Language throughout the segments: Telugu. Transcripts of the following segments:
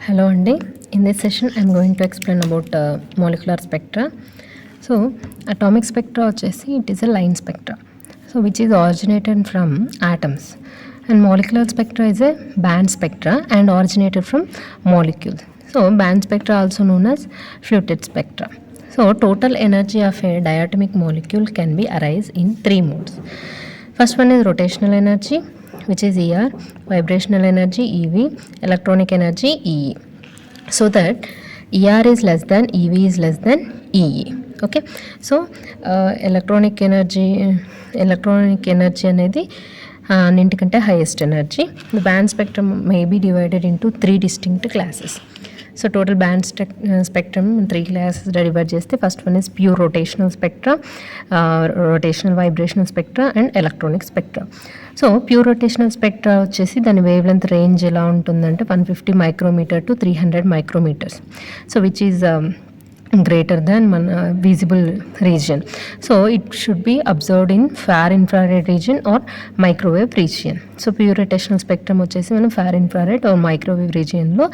Hello Andy. In this session I am going to explain about molecular spectra. So atomic spectra vachesi it is a line spectra, so which is originated from atoms, and molecular spectra is a band spectra and originated from molecules. So band spectra also known as fluted spectra. So total energy of a diatomic molecule can be arise in three modes. First one is rotational energy, which is ER, vibrational energy EV, electronic energy EE. So that ER is less than EV is less than EE. Okay, so electronic energy అనేది అన్నింటికంటే highest energy. The band spectrum may be divided into three distinct classes. So total band spectrum three classes divide cheste. First one is pure rotational spectra, rotational vibrational spectra and electronic spectra. So pure rotational spectra వచ్చేసి దాని వేవ్ లెంత్ రేంజ్ ఎలా ఉంటుందంటే 150 micrometer to 300 micrometers. So which is greater than visible region. So it should be observed in far infrared region or microwave region. So pure rotational spectrum వచ్చేసి మనం far infrared or microwave region లో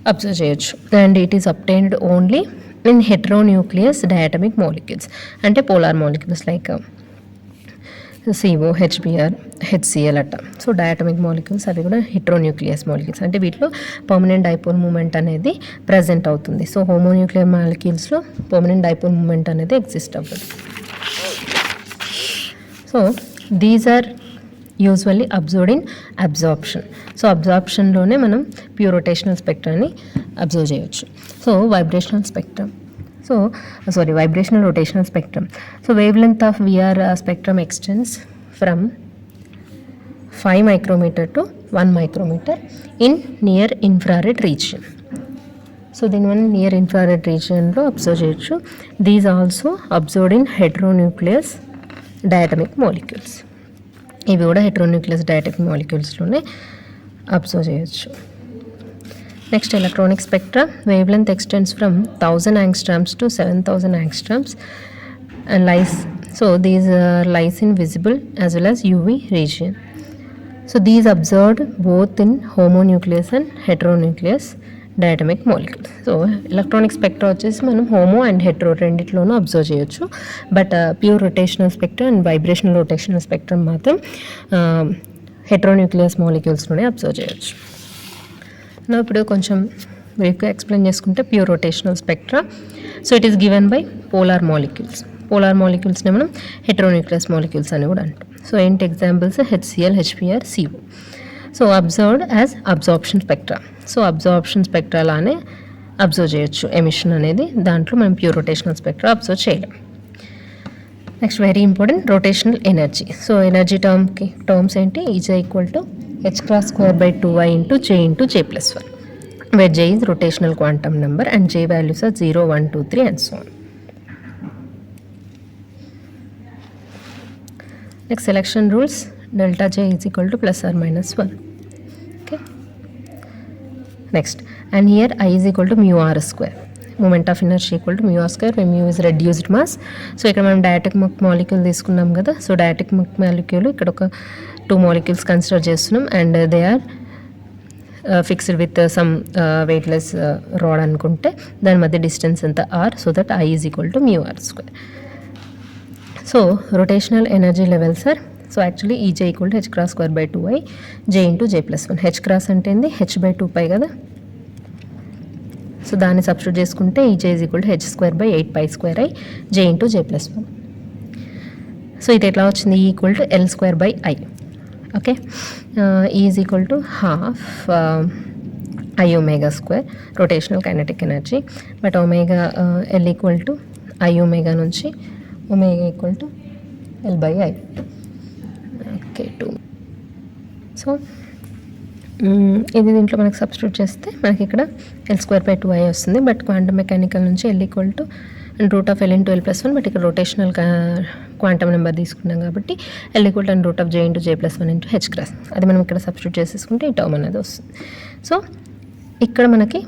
అబ్జర్వ్ చేయొచ్చు. And it is obtained only in heteronuclear diatomic molecules, అంటే polar molecules like CO, HBr, HCl అట్ట. సో డయాటమిక్ మాలిక్యూల్స్ అవి కూడా హెట్రోన్యూక్లియస్ మాలిక్యూల్స్, అంటే వీటిలో పర్మనెంట్ డైపోల్ మూమెంట్ అనేది ప్రజెంట్ అవుతుంది. సో హోమోన్యూక్లియర్ మాలిక్యూల్స్లో పర్మనెంట్ డైపోల్ మూమెంట్ అనేది ఎగ్జిస్ట్ అవ్వదు. So these are usually observed in absorption. So అబ్జార్ప్షన్లోనే మనం ప్యూర్ రొటేషనల్ స్పెక్ట్రాన్ని అబ్జర్వ్ చేయొచ్చు. So vibrational spectrum, vibrational rotational spectrum. So wavelength of VR spectrum extends from 5 micrometer to 1 micrometer in near infrared region. So then one near infrared region lo observe cheyochu. These also observed in heteronucleus diatomic molecules. ఇవి కూడా heteronucleus diatomic molecules లోనే అబ్జర్వ్ చేయొచ్చు. Next, electronic spectra. Wavelength extends from 1000 angstroms to 7000 angstroms and lies. So these lies in visible as well as UV region. So these observed both in homonucleus and heteronucleus diatomic molecules. So electronic spectra వచ్చేసి మనం homo and hetero రెండిట్లోనూ అబ్జర్వ్ చేయొచ్చు. But pure rotational spectrum and vibrational rotational spectrum మాత్రం హెటరోన్యూక్లియస్ మాలిక్యూల్స్లోనే అబ్జర్వ్ చేయొచ్చు. ఇప్పుడు కొంచెం బ్రీఫ్గా ఎక్స్ప్లెయిన్ చేసుకుంటే pure rotational spectra. So it is given by polar molecules. Polar మాలిక్యూల్స్ని మనం హెటరోన్యూక్లియస్ మాలిక్యూల్స్ అని కూడా అంటాం. సో ఏంటి examples? HCl, HBr, CO. So observed as absorption spectra. So absorption spectra లానే అబ్జర్వ్ చేయొచ్చు ఎమిషన్ అనేది. దాంట్లో మనం ప్యూర్ రొటేషనల్ స్పెక్ట్రా అబ్జర్వ్ చేయలేం. Next very important rotational energy. So energy terms ఏంటి? Is equal to h²/2y into J into J+1, where J is rotational quantum number and J values are 0, 1, 2, 3 and so on. Next, selection rules. Delta J is equal to plus or minus 1. Okay. Next, and here I is equal to mu r square. Moment of inertia equal to mu r square, where mu is reduced mass. So ఇక్కడ మనం డయాటమిక్ మాలిక్యూల్ తీసుకున్నాం కదా. సో డయాటమిక్ మాలిక్యూల్ ఇక్కడ ఒక 2 molecules కన్సిడర్ చేస్తున్నాం and they are fixed with some weightless rod అనుకుంటే దాని మధ్య డిస్టెన్స్ ఎంత r, so that I is equal to mu r square. So rotational energy levels are, so actually is equal to h²/2y J into J+1. h cross అంటే ఏంది? h/2π కదా. సో దాన్ని సబ్స్టిట్యూట్ చేసుకుంటే is is equal to h²/8π² J into J+1. So ఇది ఎట్లా వచ్చింది? Equal to L²/I. Okay, is equal to half I omega square rotational kinetic energy. But omega L equal to I omega నుంచి omega equal to L/I. Okay, 2. So ఇది దీంట్లో మనకి సబ్స్టిట్యూట్ చేస్తే మనకి ఇక్కడ L²/2I వస్తుంది. బట్ క్వాంటమ్ మెకానికల్ నుంచి L equal to √L into L+1, but ఇక్కడ రొటేషనల్ క్వాంటమ్ నెంబర్ తీసుకున్నాం కాబట్టి L equal to √J into J+1 into h cross. అది మనం ఇక్కడ సబ్స్టిట్యూట్ చేసేసుకుంటే ఈ టర్మ్ అనేది వస్తుంది. సో ఇక్కడ మనకి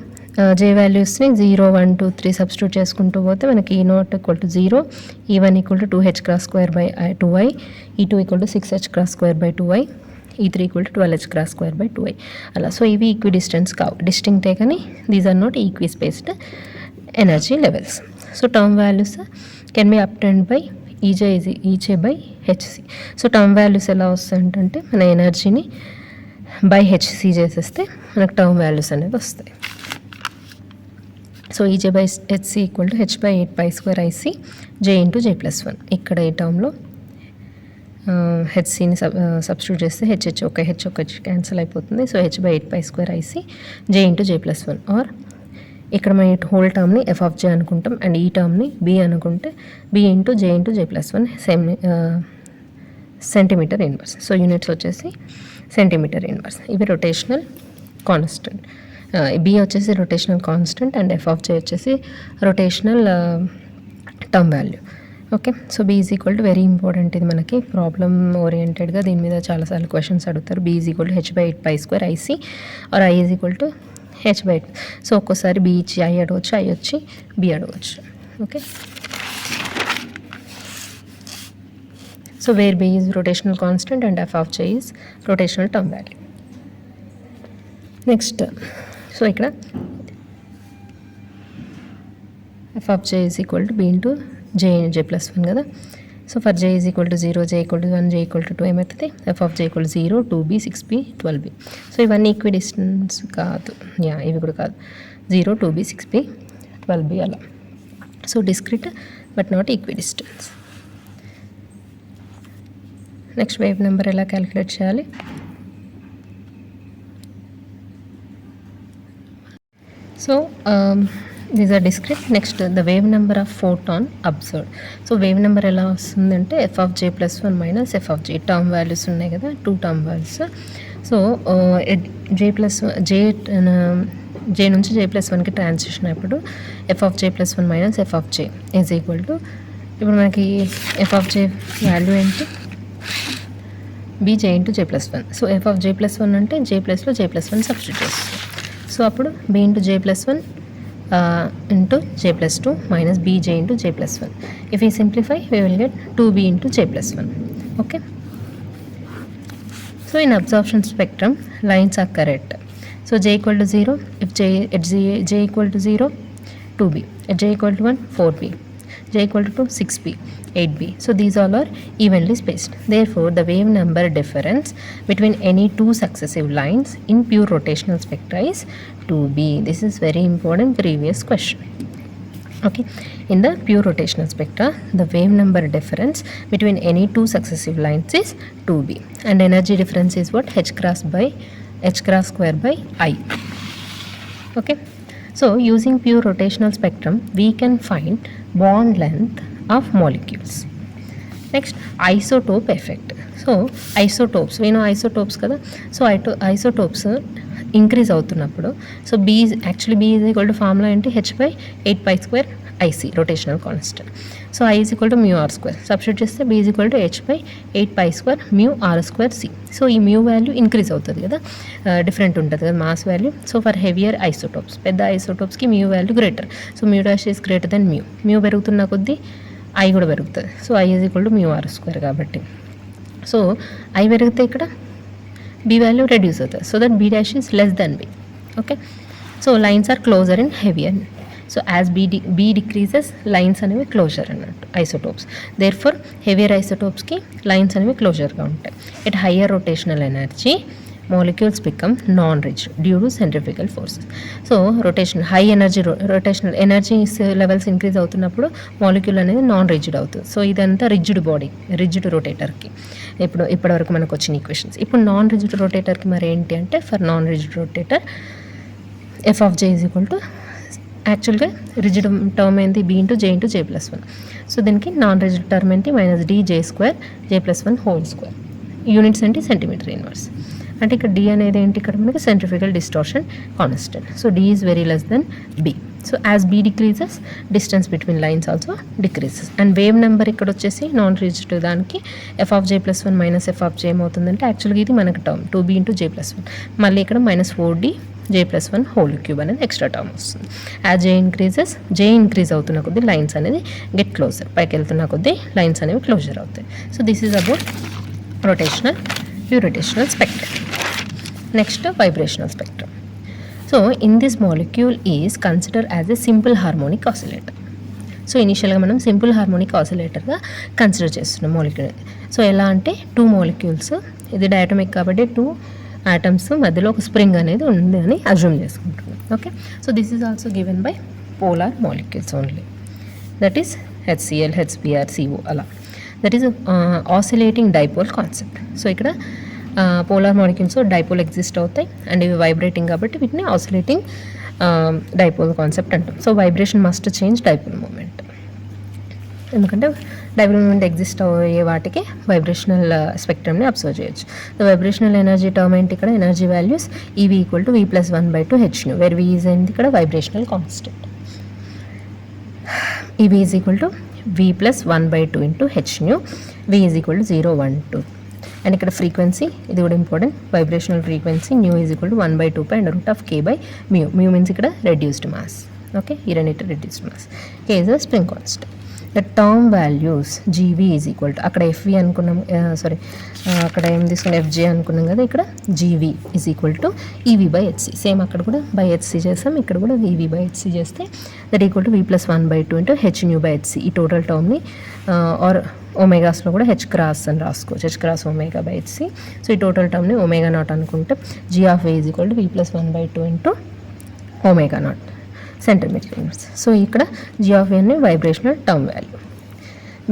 J వాల్యూస్ని 0, 1, 2, 3 సబ్స్టిట్యూట్ చేసుకుంటూ పోతే మనకి E0 equal to 0, E1 equal to 2h² / 2y, E2 equal to 6h² / 2y, E3 equal to 12h cross square by 2i అలా. సో ఇవి ఈక్వి డిస్టెన్స్ కావు, డిస్టింక్టే కానీ these are not equispaced energy levels. So term values can be obtained by E J by HC. So term values ఎలా వస్తాయంటే మన ఎనర్జీని బై హెచ్సి చేసేస్తే మనకు టర్మ్ వాల్యూస్ అనేది వస్తాయి. So E J by H C equal to H by 8π² I C J into J+1. ఇక్కడ ఈ టర్మ్లో హెచ్సిని సబ్స్టిట్యూట్ చేస్తే హెచ్ ఒక హెచ్ క్యాన్సిల్ అయిపోతుంది. So H by 8π² I C J into J+1. Or ఇక్కడ మనం ఈ హోల్ టర్మ్ని ఎఫ్ ఆఫ్ జే అనుకుంటాం అండ్ ఈ టర్మ్ని బి అనుకుంటే B into J into J+1 same centimeter inverse. So units వచ్చేసి సెంటీమీటర్ ఇన్వర్స్. ఇవి రొటేషనల్ కాన్స్టెంట్. బి వచ్చేసి rotational constant and F of J వచ్చేసి rotational term value. Okay, so B is equal to very important. ఇది మనకి ప్రాబ్లమ్ ఓరియంటెడ్గా దీని మీద చాలాసార్లు క్వశ్చన్స్ అడుగుతారు. B is equal to H by 8π² I C or I is equal to H by 2. So ఒక్కోసారి బి ఇచ్చి ఐ అడగవచ్చు, ఐ వచ్చి బి అడగవచ్చు. Okay, so where B is rotational constant and F of J is rotational term value. Next, so ఇక్కడ F of J is equal to be into J+1 కదా. So for J is equal to 0, J equal to 1, J equal to 2 ఏమవుతుంది? F of J equal 0, 2b, 6b, 12b. So ఇవన్నీ ఈక్వి డిస్టెన్స్ కాదు, ఇవి కూడా కాదు. 0, 2b, 6b, 12b అలా. So discrete but not equi distance. Next wave number ఎలా క్యాలిక్యులేట్ చేయాలి? So these are discrete. Next, the wave number of photon observed. So wave number ఎలా వస్తుందంటే F of J+1 minus F of J. Term values ఉన్నాయి కదా, 2 టర్మ్ వాల్యూస్. సో జే నుంచి J+1కి ట్రాన్సిషన్ అయినప్పుడు F of J+1 minus F of J is equal to, ఇప్పుడు మనకి ఎఫ్ ఆఫ్ జే వాల్యూ ఏంటి? B J into J+1. So F of J+1 అంటే జే ప్లస్లో J+1 సబ్స్టిట్యూట్ చేస్తుంది. సో అప్పుడు B into J+1 into J+2 minus bj into J+1. If we simplify, we will get 2b into J+1. Okay. So in absorption spectrum, lines are correct. So j equal to 0, if j equal to 0, 2b. At j equal to 1, 4b. J equal to 2, 6b, 8b. So these all are evenly spaced. Therefore, the wave number difference between any two successive lines in pure rotational spectra is 2b. This is very important previous question. Okay, in the pure rotational spectra, the wave number difference between any two successive lines is 2b, and energy difference is what? h cross square by I. Okay, so using pure rotational spectrum, we can find bond length of molecules. Next, isotope effect. So isotopes, we know isotopes kada. So isotopes increase అవుతున్నప్పుడు, so B actually B is equal to formula ఏంటి? H by 8π² I C rotational constant. So I is equal to μr². Substitute చేస్తే B is equal to H by 8π² μr²c. So ఈ మ్యూ వాల్యూ ఇంక్రీజ్ అవుతుంది కదా, డిఫరెంట్ ఉంటుంది కదా mass value. So for heavier isotopes, పెద్ద ఐసోటోప్స్కి mu value greater. So mu dash is greater than mu పెరుగుతున్న కొద్దీ ఐ కూడా పెరుగుతుంది. సో I is equal to μr² కాబట్టి, సో ఐ పెరిగితే ఇక్కడ బి వాల్యూ రెడ్యూస్ అవుతుంది. So that B dash is less than B. Okay, so lines are closer in heavier. So as B decreases, lines అనేవి క్లోజర్ అన్నట్టు ఐసోటోప్స్. దేర్ ఫర్ హెవియర్ ఐసోటోప్స్కి లైన్స్ అనేవి క్లోజర్గా ఉంటాయి. At higher rotational energy molecules become non-rigid due to centrifugal forces. So rotation, high energy rotational energy levels increase అవుతున్నప్పుడు మాలిక్యూల్ అనేది నాన్ రిజిడ్ అవుతుంది. సో ఇదంతా రిజిడ్ బాడీ, రిజిడ్ రొటేటర్కి ఇప్పటివరకు మనకు వచ్చిన ఈక్వేషన్స్. ఇప్పుడు నాన్ రిజిడ్ రొటేటర్కి మరి ఏంటి అంటే, for non rigid rotator F of J is equal to, యాక్చువల్గా రిజిడ్ టర్మ్ ఏంటి? B into J into J+1. So దీనికి నాన్ రిజిడ్ టర్మ్ ఏంటి? -dj² J+1 whole square. Units ఏంటి? Centimeter inverse. అంటే ఇక్కడ డి అనేది ఏంటి? ఇక్కడ మనకి centrifugal distortion constant. So D is very less than B. So as B decreases, distance between lines also decreases. And wave number ఇక్కడ వచ్చేసి నాన్ రిజిడ్ దానికి F of J+1 minus F of J ఏమవుతుందంటే, యాక్చువల్గా ఇది మనకు టర్మ్ 2b ఇంటూ J+1. మళ్ళీ ఇక్కడ -4d J+1 హోల్ క్యూబ్ అనేది ఎక్స్ట్రా టర్మ్ వస్తుంది. యాజ్ జే ఇంక్రీజ్ అవుతున్న కొద్దీ లైన్స్ అనేది గెట్ క్లోజర్, పైకి వెళ్తున్న కొద్దీ లైన్స్ అనేవి క్లోజర్ అవుతాయి. So this is about rotational irrotational spectrum. Next, vibrational spectrum. So in this molecule is considered as a simple harmonic oscillator. So ఇనిషియల్గా మనం సింపుల్ హార్మోనిక్ ఆసిలేటర్గా కన్సిడర్ చేస్తున్నాం మాలిక్యూల్. సో ఎలా అంటే 2 మాలిక్యూల్స్, ఇది డయాటమిక్ కాబట్టి 2 ఆటమ్స్ మధ్యలో ఒక స్ప్రింగ్ అనేది ఉంది అని అజ్యూమ్ చేసుకుంటున్నాం. Okay, so this is also given by polar molecules only, that is HCl, HBr, CO అలా. That is oscillating dipole concept. So ఇక్కడ పోలార్ మాలిక్యూల్స్ డైపోల్ ఎగ్జిస్ట్ అవుతాయి అండ్ ఇవి వైబ్రేటింగ్ కాబట్టి వీటిని ఆసిలేటింగ్ డైపోల్ కాన్సెప్ట్ అంటాం. So vibration must change dipole moment, ఎందుకంటే డైపోల్ మూమెంట్ ఎగ్జిస్ట్ అయ్యే వాటికి వైబ్రేషనల్ స్పెక్ట్రమ్ని అబ్జర్వ్ చేయొచ్చు. సో వైబ్రేషనల్ ఎనర్జీ టర్మ్ ఏంటి ఇక్కడ, energy values EV = V + 1/2 hν, wear V is ఏంటి ఇక్కడ vibrational constant. EV = V + 1/2 hν, V = 0, 1, 2. And ఇక్కడ ఫ్రీక్వెన్సీ ఇది కూడా important, vibrational frequency ν = 1/2π√k/μ. Mu means ఇక్కడ రెడ్యూస్డ్ మాస్. ఓకే, ఈ రెండింటి reduced mass. K is a spring constant. The term values GV = అక్కడ FV అనుకున్నాం, సారీ అక్కడ ఏం తీసుకున్నాం FJ అనుకున్నాం కదా, ఇక్కడ GV = EV/hc. సేమ్ అక్కడ కూడా బై hc చేస్తాం, ఇక్కడ కూడా EV/hc చేస్తే that equal to V + 1/2 hν/hc. ఈ టోటల్ టర్మ్ని ఆర్ ఒమేగాస్లో కూడా H క్రాస్ అని రాసుకోవచ్చు, H × ω/hc. సో ఈ టోటల్ టర్మ్ని ω0 అనుకుంటే G(V) = V + 1/2 ω0 centimetre units. So ఇక్కడ G(V) అనే vibrational term value.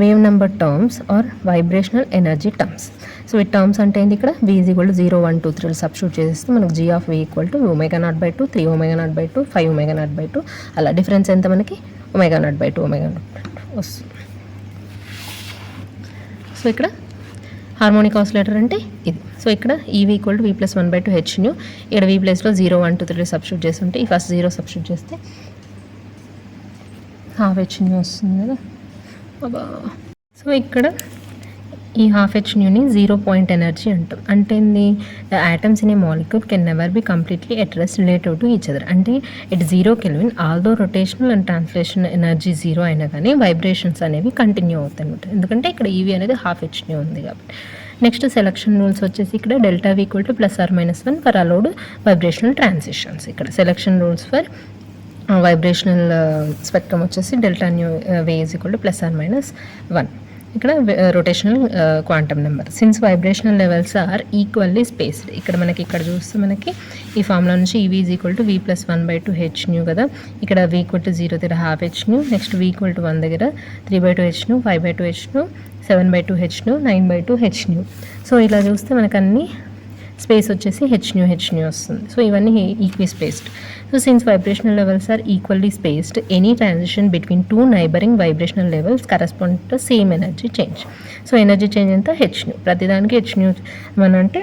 Wave number terms are vibrational energy terms. So ఈ టర్మ్స్ అంటే ఏంటి, ఇక్కడ V = 0, 1, 2, 3 సబ్స్టిట్యూట్ చేస్తే మనకు G(V) = ω0/2, 3ω0/2, 5ω0/2 అలా. డిఫరెన్స్ ఎంత మనకి ω0/2 వస్తుంది. సో ఇక్కడ హార్మోనిక్ ఆసిలేటర్ అంటే ఇది. సో ఇక్కడ EV = V + 1/2 hν, ఇక్కడ V ప్లేస్లో 0, 1, 2, 3 సబ్స్టిట్యూట్ చేస్తుంటే ఈ ఫస్ట్ 0 సబ్స్టిట్యూట్ చేస్తే ½ hν వస్తుంది కదా. సో ఇక్కడ ఈ ½ hνని 0 పాయింట్ ఎనర్జీ అంటాం. అంటే ఏంది, the atoms in a molecule can never be completely at rest relative to each other. అంటే it 0 kelvin, although rotational and translation energy 0 అయినా కానీ వైబ్రేషన్స్ అనేవి కంటిన్యూ అవుతాయి అనమాట, ఎందుకంటే ఇక్కడ EV అనేది ½ hν ఉంది కాబట్టి. నెక్స్ట్ సెలక్షన్ రూల్స్ వచ్చేసి ఇక్కడ ∆V = +or-1 for allowed vibrational transitions. ఇక్కడ selection rules for vibrational spectrum వచ్చేసి ∆V = +or-1. ఇక్కడ rotational quantum number. Since vibrational levels are equally spaced, ఇక్కడ మనకి ఇక్కడ చూస్తే మనకి ఈ ఫార్ములా నుంచి EV = V + 1/2 hν కదా. ఇక్కడ V = 0 దగ్గర ½ hν, నెక్స్ట్ V = 1 దగ్గర 3/2 hν, 5/2 hν, 7/2 hν, 9/2 hν. So ఇలా చూస్తే మనకు అన్ని స్పేస్ వచ్చేసి hν వస్తుంది. సో ఇవన్నీ equispaced. So since vibrational levels are equally spaced, any transition between 2 neighbouring vibrational levels correspond to same energy change. So energy change ఎంత hν, ప్రతిదానికి hν మన అంటే.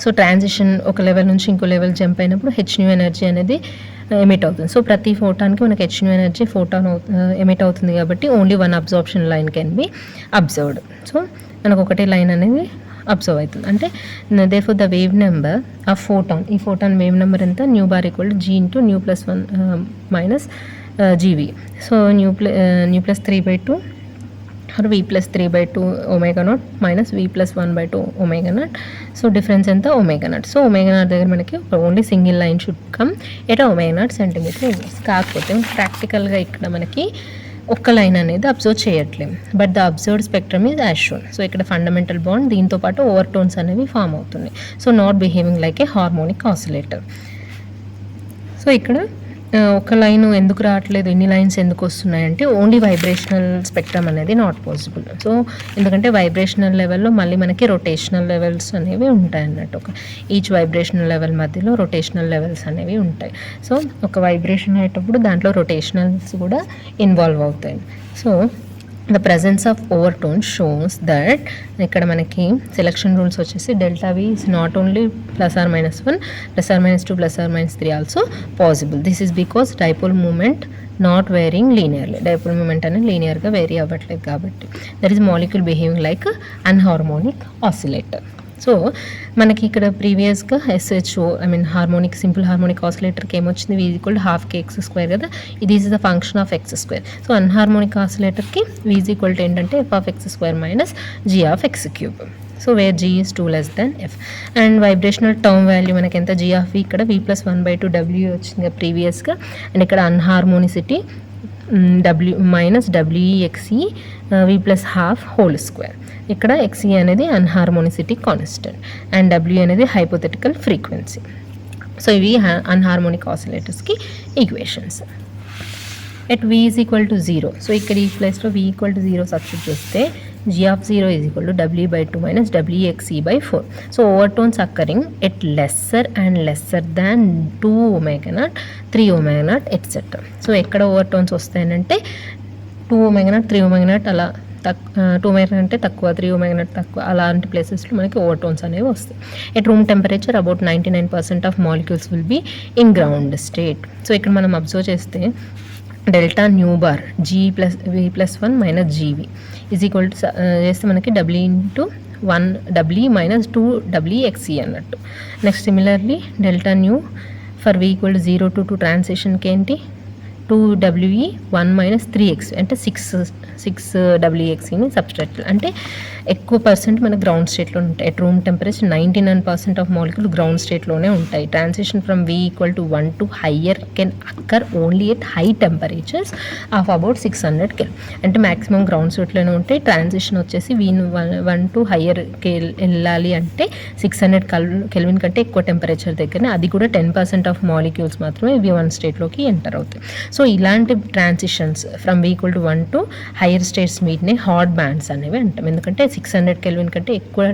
సో ట్రాన్సిషన్ ఒక లెవెల్ నుంచి ఇంకో లెవెల్ జంప్ అయినప్పుడు hν ఎనర్జీ అనేది ఎమిట్ అవుతుంది. సో ప్రతి ఫోటాన్కి మనకి hν ఎనర్జీ ఫోటాన్ ఎమిట్ అవుతుంది కాబట్టి only 1 absorption line can be observed. So మనకు ఒకటే లైన్ అనేది అబ్జర్వ్ అవుతుంది. అంటే therefore the wave number of photon, ఈ ఫోటాన్ వేవ్ నెంబర్ ఎంత, ν bar = G × ν + 1 - GV. So ν + 3/2 or V + 3/2 ω0 - V + 1/2 ω0. So difference ఎంత ω0. సో ω0 దగ్గర మనకి only single line should come at ω0 centimetre inverse. కాకపోతే ప్రాక్టికల్గా ఇక్కడ మనకి ఒక్క లైన్ అనేది అబ్జర్వ్ చేయట్లేము, but the observed spectrum is as shown. So ఇక్కడ ఫండమెంటల్ బాండ్, దీంతో పాటు ఓవర్ టోన్స్ అనేవి ఫామ్ అవుతున్నాయి. So not behaving like a harmonic oscillator. So ఇక్కడ ఒక లైన్ ఎందుకు రావట్లేదు, ఎన్ని లైన్స్ ఎందుకు వస్తున్నాయంటే ఓన్లీ వైబ్రేషనల్ స్పెక్ట్రమ్ అనేది నాట్ పాసిబుల్. సో ఎందుకంటే వైబ్రేషనల్ లెవెల్లో మళ్ళీ మనకి రొటేషనల్ లెవెల్స్ అనేవి ఉంటాయి అన్నట్టు. ఈచ్ వైబ్రేషనల్ లెవెల్ మధ్యలో రొటేషనల్ లెవెల్స్ అనేవి ఉంటాయి. సో ఒక వైబ్రేషన్ అయ్యేటప్పుడు దాంట్లో రొటేషనల్స్ కూడా ఇన్వాల్వ్ అవుతాయి. So the presence of overtone shows that ఇక్కడ మనకి సెలక్షన్ రూల్స్ వచ్చేసి ∆V is not only +or-1, +or-2, +or-3 also possible. This is because dipole moment not varying linearly. Dipole moment అనేది లీనియర్గా వేరీ అవ్వట్లేదు కాబట్టి that is molecule behaving like anharmonic oscillator. So మనకి ఇక్కడ ప్రీవియస్గా SHO హార్మోనిక్ సింపుల్ హార్మోనిక్ ఆసిలేటర్కి ఏమొచ్చింది, V = ½ కదా. ఇది is the function of x². So అన్హార్మోనిక్ ఆసిలేటర్కి V = ఏంటంటే f(x²) - g(x³). So where g is 2 less than f. And vibrational term value మనకి ఎంత జీ ఆఫ్ వి ఇక్కడ v+1/2 డబ్ల్యూ వచ్చింది ప్రీవియస్గా. అండ్ ఇక్కడ anharmonicity W minus WEXE v+12 whole square. ఇక్కడ ఎక్సీ అనేది అన్హార్మోనిసిటీ కాన్స్టెంట్ అండ్ డబ్ల్యూ అనేది హైపోథెటికల్ ఫ్రీక్వెన్సీ. సో ఇవి అన్హార్మోనిక్ ఆసిలేటర్స్కి equations. At v is equal to 0. So ఇక్కడ ఈ ప్లేస్లో v ఈక్వల్ టు 0 సబ్స్టిట్యూట్ చేస్తే g of 0 is equal to w/2 minus wxc/4. So overtones occurring at lesser and lesser than 2 omega naught, 3 omega naught, etc. So ఎక్కడ overtones వస్తాయనంటే 2 omega naught, 3 omega naught అలా 2 omega naught అంటే తక్కువ, 3 omega naught తక్కువ, అలాంటి ప్లేసెస్లో మనకి ఓవర్టోన్స్ అనేవి వస్తాయి. At room temperature about 99% of molecules will be in ground state. So ఇక్కడ మనం అబ్జర్వ్ చేస్తే delta nu bar v+1 minus G V is equal to చేస్తే మనకి W into 1 W minus 2 W X E అన్నట్టు. Next similarly delta nu for v equal to 0 to 2 ట్రాన్సిషన్కి ఏంటి 2 డబ్ల్యూఈ 1 మైనస్ 3x అంటే 6 డబ్ల్యూఎక్సీని సబ్స్ట్రాక్ట్ అంటే ఎక్కువ పర్సెంట్ మన గ్రౌండ్ స్టేట్లో ఉంటాయి. At room temperature 99% of molecule ground స్టేట్లోనే ఉంటాయి. Transition from v equal to 1 to higher can occur only at high temperatures of about 600 Kelvin. అంటే మ్యాక్సిమం గ్రౌండ్ స్టేట్లోనే ఉంటాయి. ట్రాన్సిషన్ వచ్చేసి v 1 to హయ్యర్కి వెళ్ళాలి అంటే 600 Kelvin కంటే ఎక్కువ టెంపరేచర్ దగ్గరనే, అది కూడా 10% ఆఫ్ మాలిక్యూల్స్ మాత్రమే v1 స్టేట్లోకి ఎంటర్ అవుతాయి. సో ఇలాంటి transitions from v equal to 1 to higher states మీట్ని హాట్ బ్యాండ్స్ అనేవి అంటాం. ఎందుకంటే 600 Kelvin కంటే ఎక్కువ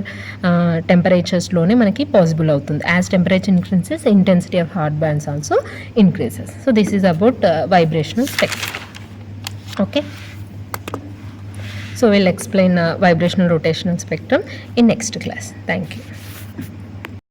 టెంపరేచర్స్లోనే మనకి పాసిబుల్ అవుతుంది. As temperature increases intensity of hot bands also increases. So this is about vibrational spectrum. Okay, so we'll explain vibrational rotational spectrum in next class. Thank you.